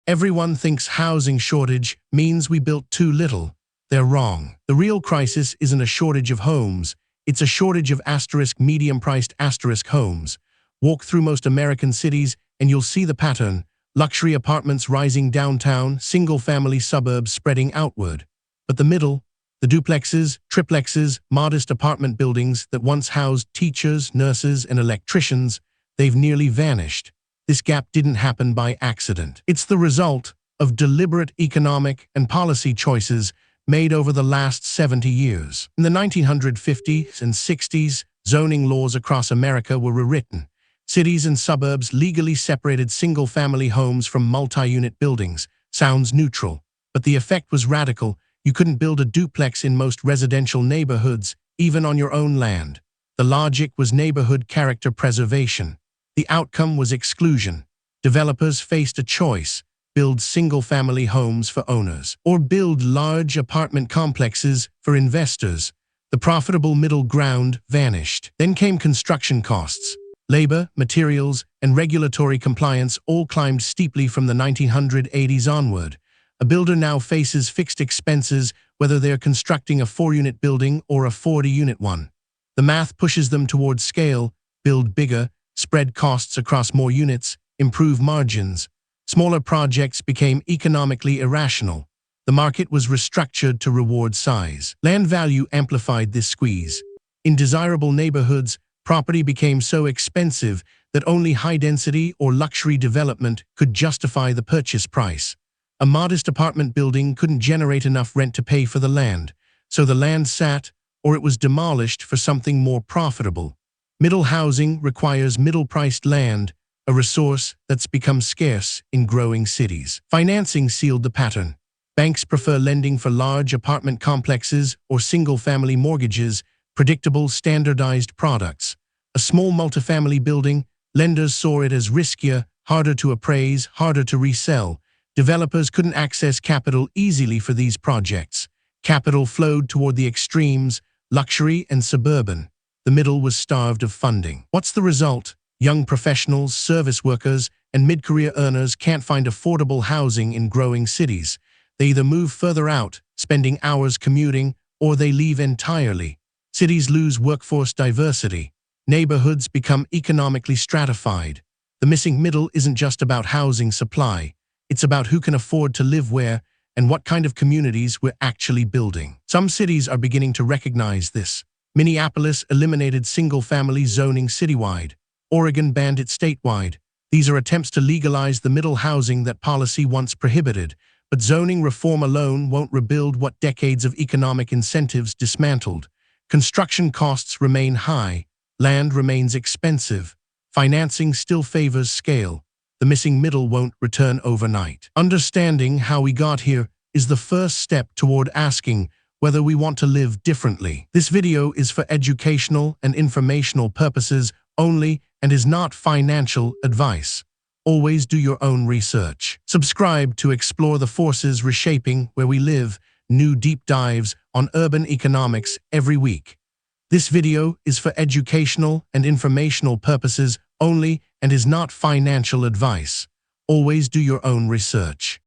Everyone thinks housing shortage means we built too little. They're wrong. The real crisis isn't a shortage of homes. It's a shortage of medium-priced homes. Walk through most American cities and you'll see the pattern. Luxury apartments rising downtown, single-family suburbs spreading outward. But the middle, the duplexes, triplexes, modest apartment buildings that once housed teachers, nurses, and electricians, they've nearly vanished. This gap didn't happen by accident. It's the result of deliberate economic and policy choices made over the last 70 years. In the 1950s and 60s, zoning laws across America were rewritten. Cities and suburbs legally separated single-family homes from multi-unit buildings. Sounds neutral, but the effect was radical. You couldn't build a duplex in most residential neighborhoods, even on your own land. The logic was neighborhood character preservation. The outcome was exclusion. Developers faced a choice: build single-family homes for owners, or build large apartment complexes for investors. The profitable middle ground vanished. Then came construction costs. Labor, materials, and regulatory compliance all climbed steeply from the 1980s onward. A builder now faces fixed expenses whether they're constructing a 4-unit building or a 40-unit one. The math pushes them towards scale: build bigger, spread costs across more units, improve margins. Smaller projects became economically irrational. The market was restructured to reward size. Land value amplified this squeeze. In desirable neighborhoods, property became so expensive that only high-density or luxury development could justify the purchase price. A modest apartment building couldn't generate enough rent to pay for the land, so the land sat, or it was demolished for something more profitable. Middle housing requires middle-priced land, a resource that's become scarce in growing cities. Financing sealed the pattern. Banks prefer lending for large apartment complexes or single-family mortgages, predictable, standardized products. A small multifamily building, lenders saw it as riskier, harder to appraise, harder to resell. Developers couldn't access capital easily for these projects. Capital flowed toward the extremes, luxury and suburban. The middle was starved of funding. What's the result? Young professionals, service workers, and mid-career earners can't find affordable housing in growing cities. They either move further out, spending hours commuting, or they leave entirely. Cities lose workforce diversity. Neighborhoods become economically stratified. The missing middle isn't just about housing supply. It's about who can afford to live where and what kind of communities we're actually building. Some cities are beginning to recognize this. Minneapolis eliminated single-family zoning citywide. Oregon banned it statewide. These are attempts to legalize the middle housing that policy once prohibited. But zoning reform alone won't rebuild what decades of economic incentives dismantled. Construction costs remain high. Land remains expensive. Financing still favors scale. The missing middle won't return overnight. Understanding how we got here is the first step toward asking whether we want to live differently. This video is for educational and informational purposes only and is not financial advice. Always do your own research. Subscribe to explore the forces reshaping where we live. New deep dives on urban economics every week. This video is for educational and informational purposes only and is not financial advice. Always do your own research.